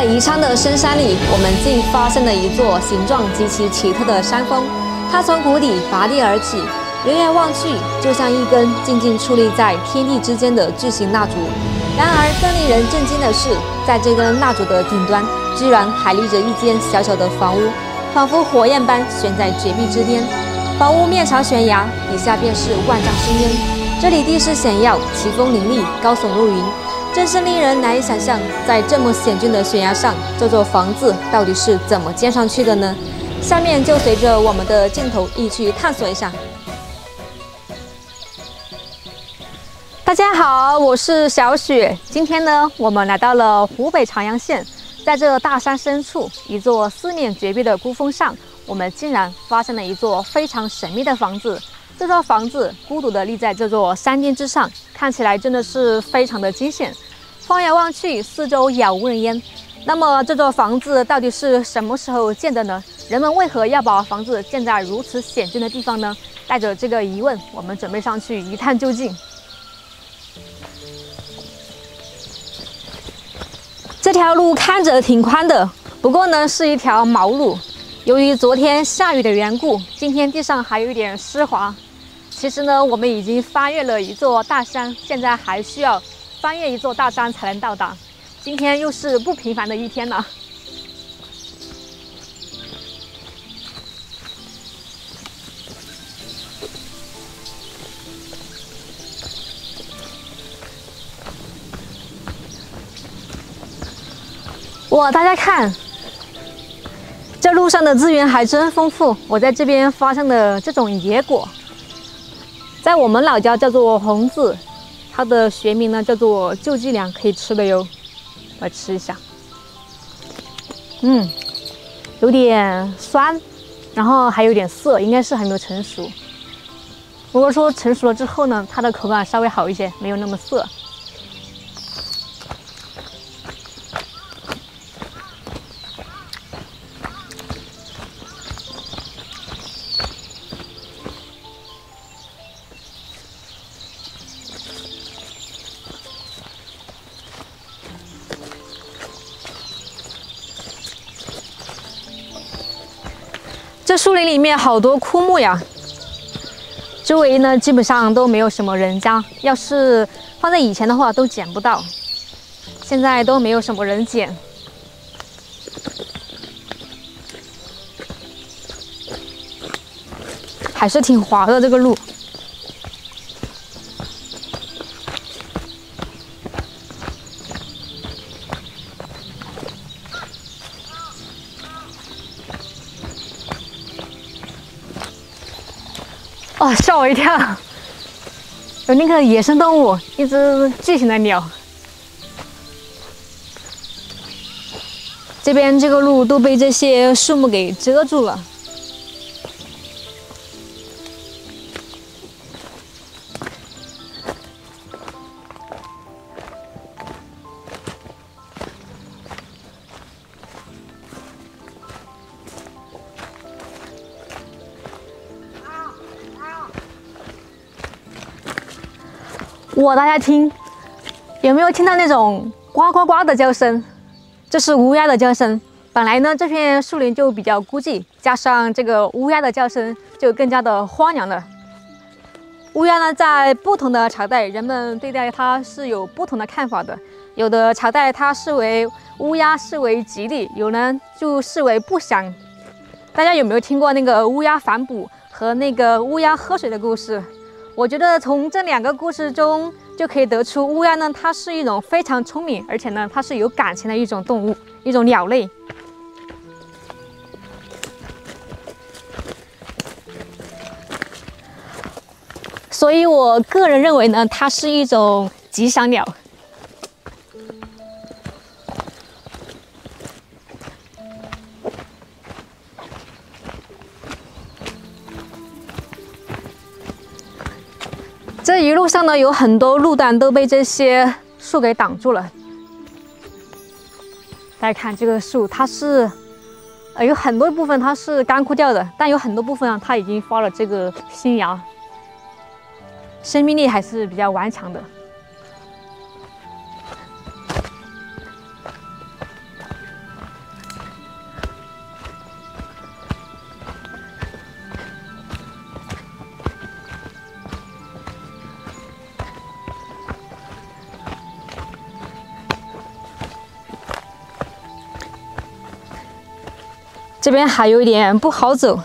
在宜昌的深山里，我们竟发现了一座形状极其奇特的山峰。它从谷底拔地而起，远远望去，就像一根静静矗立在天地之间的巨型蜡烛。然而，更令人震惊的是，在这根蜡烛的顶端，居然还立着一间小小的房屋，仿佛火焰般悬在绝壁之巅。房屋面朝悬崖，底下便是万丈深渊。这里地势险要，奇峰林立，高耸入云。 真是令人难以想象，在这么险峻的悬崖上，这座房子到底是怎么建上去的呢？下面就随着我们的镜头一起探索一下。大家好，我是小雪。今天呢，我们来到了湖北长阳县，在这大山深处，一座四面绝壁的孤峰上，我们竟然发现了一座非常神秘的房子。 这座房子孤独地立在这座山巅之上，看起来真的是非常的惊险。放眼望去，四周杳无人烟。那么这座房子到底是什么时候建的呢？人们为何要把房子建在如此险峻的地方呢？带着这个疑问，我们准备上去一探究竟。这条路看着挺宽的，不过呢是一条毛路。 由于昨天下雨的缘故，今天地上还有一点湿滑。其实呢，我们已经翻越了一座大山，现在还需要翻越一座大山才能到达。今天又是不平凡的一天了。哇，大家看！ 这路上的资源还真丰富，我在这边发现了这种野果，在我们老家叫做红子，它的学名呢叫做救济粮，可以吃的哟。来吃一下，有点酸，然后还有点涩，应该是还没有成熟。如果说成熟了之后呢，它的口感稍微好一些，没有那么涩。 这树林里面好多枯木呀，周围呢基本上都没有什么人家。要是放在以前的话，都捡不到。现在都没有什么人捡。还是挺滑的这个路。 哦，吓我一跳！有那个野生动物，一只巨型的鸟。这边这个路都被这些树木给遮住了。哇，大家听，有没有听到那种呱呱呱的叫声？这是乌鸦的叫声。本来呢，这片树林就比较孤寂，加上这个乌鸦的叫声，就更加的荒凉了。乌鸦呢，在不同的朝代，人们对待它是有不同的看法的。有的朝代它视为乌鸦视为吉利，有人就视为不祥。大家有没有听过那个乌鸦反哺和那个乌鸦喝水的故事？ 我觉得从这两个故事中就可以得出，乌鸦呢，它是一种非常聪明，而且呢，它是有感情的一种动物，一种鸟类。所以我个人认为呢，它是一种吉祥鸟。 这一路上呢，有很多路段都被这些树给挡住了。大家看这个树，它是，有很多部分它是干枯掉的，但有很多部分啊，它已经发了这个新芽，生命力还是比较顽强的。这边还有一点不好走，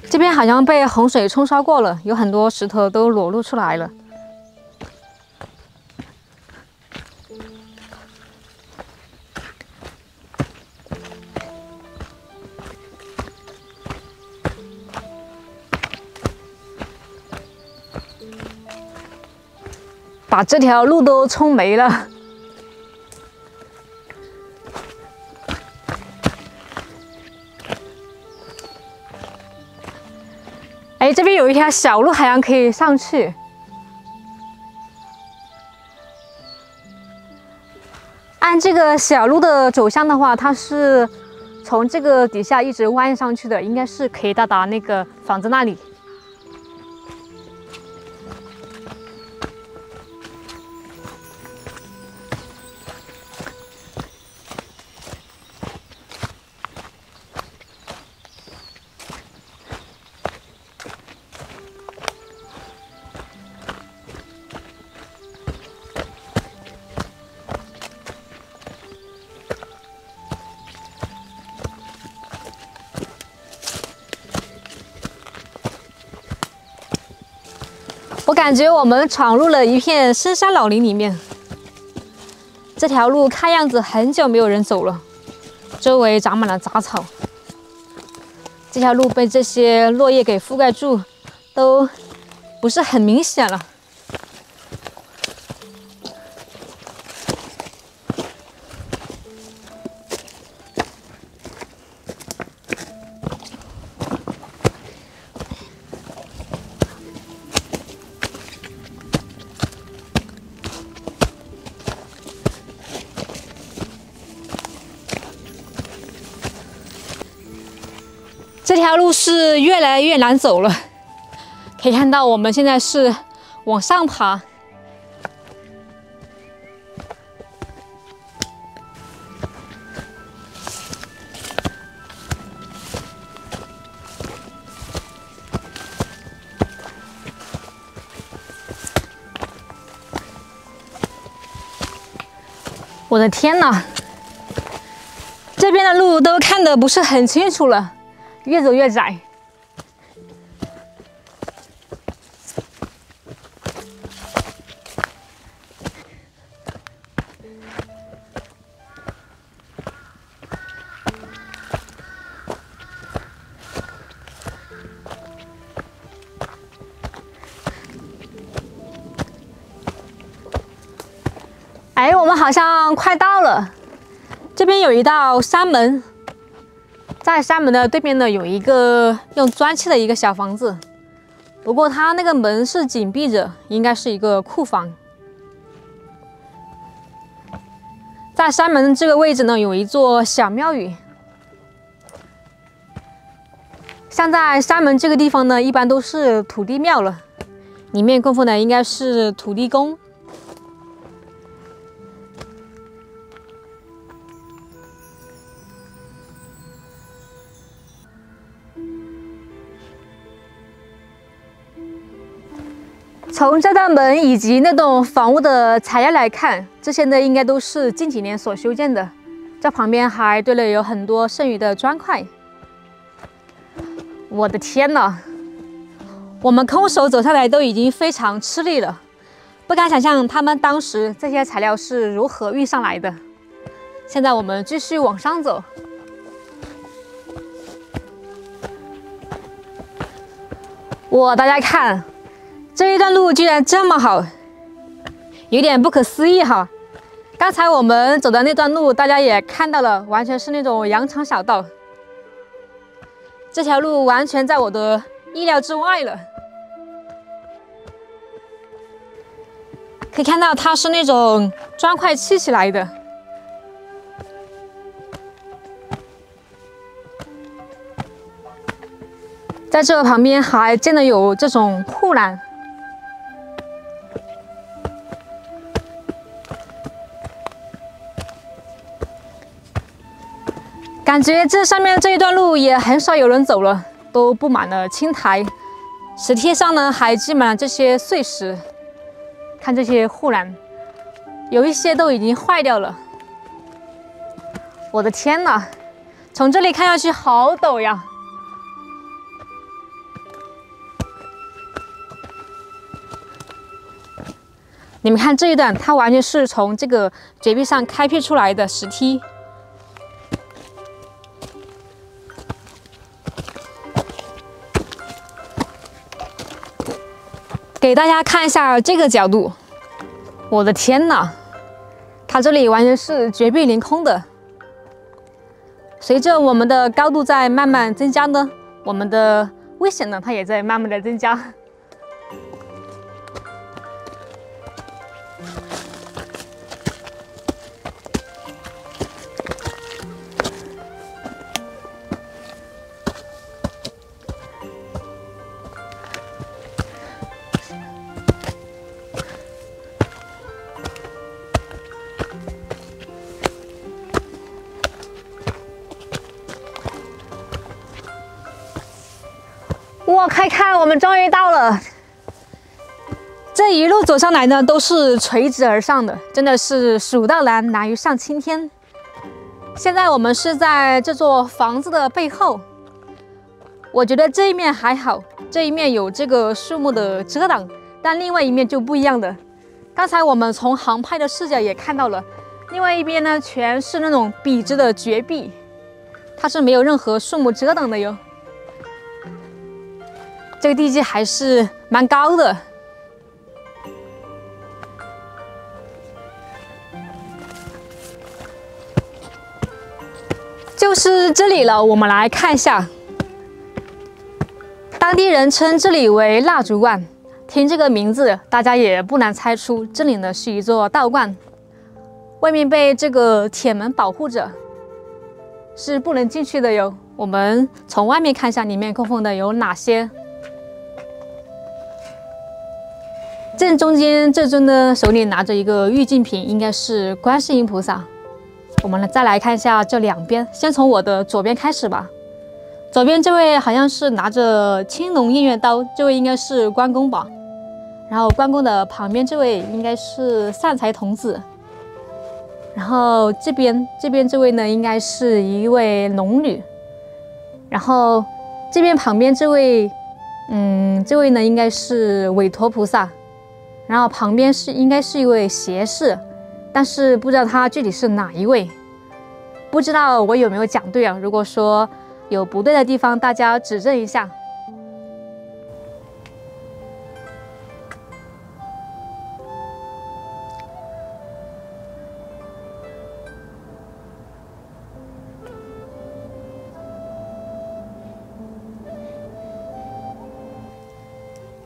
这边好像被洪水冲刷过了，有很多石头都裸露出来了。把这条路都冲没了。哎，这边有一条小路，好像可以上去。按这个小路的走向的话，它是从这个底下一直弯上去的，应该是可以到达那个房子那里。我感觉我们闯入了一片深山老林里面。这条路看样子很久没有人走了，周围长满了杂草。这条路被这些落叶给覆盖住，都不是很明显了。这条路是越来越难走了，可以看到我们现在是往上爬。我的天哪，这边的路都看得不是很清楚了。越走越窄，哎，我们好像快到了，这边有一道山门。在山门的对面呢，有一个用砖砌的一个小房子，不过它那个门是紧闭着，应该是一个库房。在山门这个位置呢，有一座小庙宇。像在山门这个地方呢，一般都是土地庙了，里面供奉的应该是土地公。从这道门以及那栋房屋的材料来看，这些呢应该都是近几年所修建的。这旁边还堆了有很多剩余的砖块。我的天哪！我们空手走下来都已经非常吃力了，不敢想象他们当时这些材料是如何运上来的。现在我们继续往上走。哇，大家看！这一段路居然这么好，有点不可思议哈！刚才我们走的那段路，大家也看到了，完全是那种羊肠小道。这条路完全在我的意料之外了。可以看到它是那种砖块砌起来的。在这旁边还建了有这种护栏。感觉这上面这一段路也很少有人走了，都布满了青苔，石贴上呢还积满了这些碎石。看这些护栏，有一些都已经坏掉了。我的天哪，从这里看下去好陡呀！你们看这一段，它完全是从这个绝壁上开辟出来的石梯。给大家看一下这个角度，我的天哪，它这里完全是绝壁凌空的。随着我们的高度在慢慢增加呢，我们的危险呢，它也在慢慢的增加。哇，看，我们终于到了！这一路走上来呢，都是垂直而上的，真的是蜀道难，难于上青天。现在我们是在这座房子的背后，我觉得这一面还好，这一面有这个树木的遮挡，但另外一面就不一样的。刚才我们从航拍的视角也看到了，另外一边呢全是那种笔直的绝壁，它是没有任何树木遮挡的哟。这个地基还是蛮高的，就是这里了。我们来看一下，当地人称这里为蜡烛观。听这个名字，大家也不难猜出，这里呢是一座道观，外面被这个铁门保护着，是不能进去的哟。我们从外面看一下，里面供奉的有哪些。正中间这尊呢，手里拿着一个玉净瓶，应该是观世音菩萨。我们再来看一下这两边，先从我的左边开始吧。左边这位好像是拿着青龙偃月刀，这位应该是关公吧。然后关公的旁边这位应该是善财童子。然后这边这位呢，应该是一位龙女。然后这边旁边这位，这位呢应该是韦陀菩萨。然后旁边应该是一位胁侍，但是不知道他具体是哪一位，不知道我有没有讲对啊？如果说有不对的地方，大家指正一下。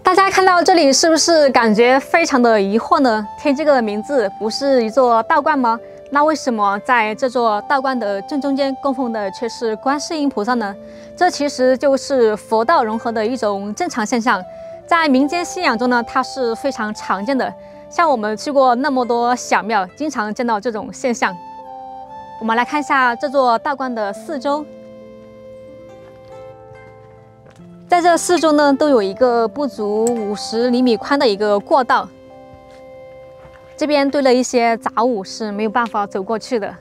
大家看到这里是不是感觉非常的疑惑呢？听这个名字，不是一座道观吗？那为什么在这座道观的正中间供奉的却是观世音菩萨呢？这其实就是佛道融合的一种正常现象，在民间信仰中呢，它是非常常见的。像我们去过那么多小庙，经常见到这种现象。我们来看一下这座道观的四周。在这四周呢，都有一个不足50厘米宽的一个过道，这边堆了一些杂物，是没有办法走过去的。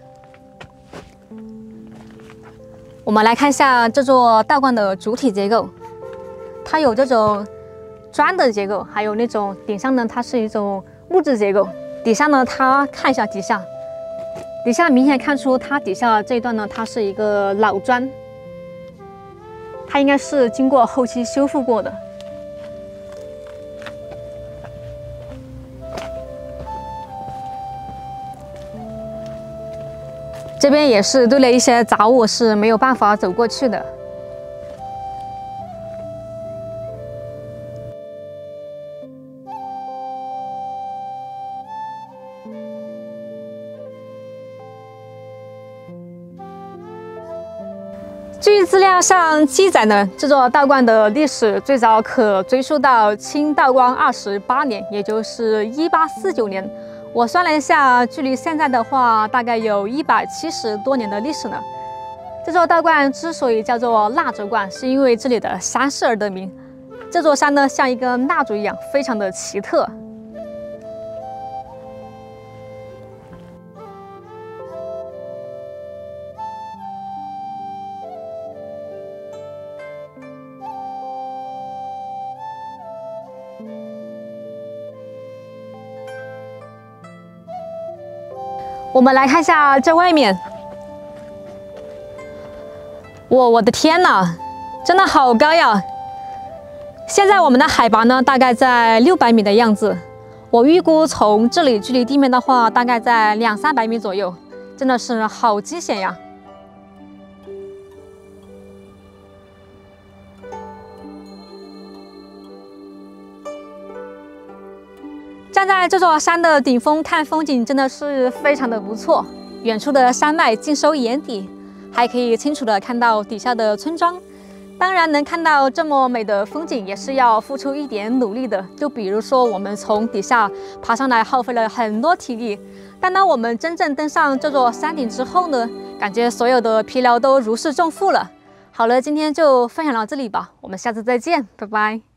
我们来看一下这座道观的主体结构，它有这种砖的结构，还有那种顶上呢，它是一种木质结构。底下呢，看一下底下明显看出它底下这一段呢，它是一个老砖。它应该是经过后期修复过的。这边也是堆了一些杂物，是没有办法走过去的。据资料上记载呢，这座道观的历史最早可追溯到清道光28年，也就是1849年。我算了一下，距离现在的话，大概有170多年的历史呢。这座道观之所以叫做蜡烛观，是因为这里的山势而得名。这座山呢，像一根蜡烛一样，非常的奇特。我们来看一下这外面，我的天哪，真的好高呀！现在我们的海拔呢，大概在600米的样子。我预估从这里距离地面的话，大概在200-300米左右，真的是好惊险呀！站在这座山的顶峰看风景，真的是非常的不错。远处的山脉尽收眼底，还可以清楚的看到底下的村庄。当然，能看到这么美的风景，也是要付出一点努力的。就比如说，我们从底下爬上来，耗费了很多体力。但当我们真正登上这座山顶之后呢，感觉所有的疲劳都如释重负了。好了，今天就分享到这里吧，我们下次再见，拜拜。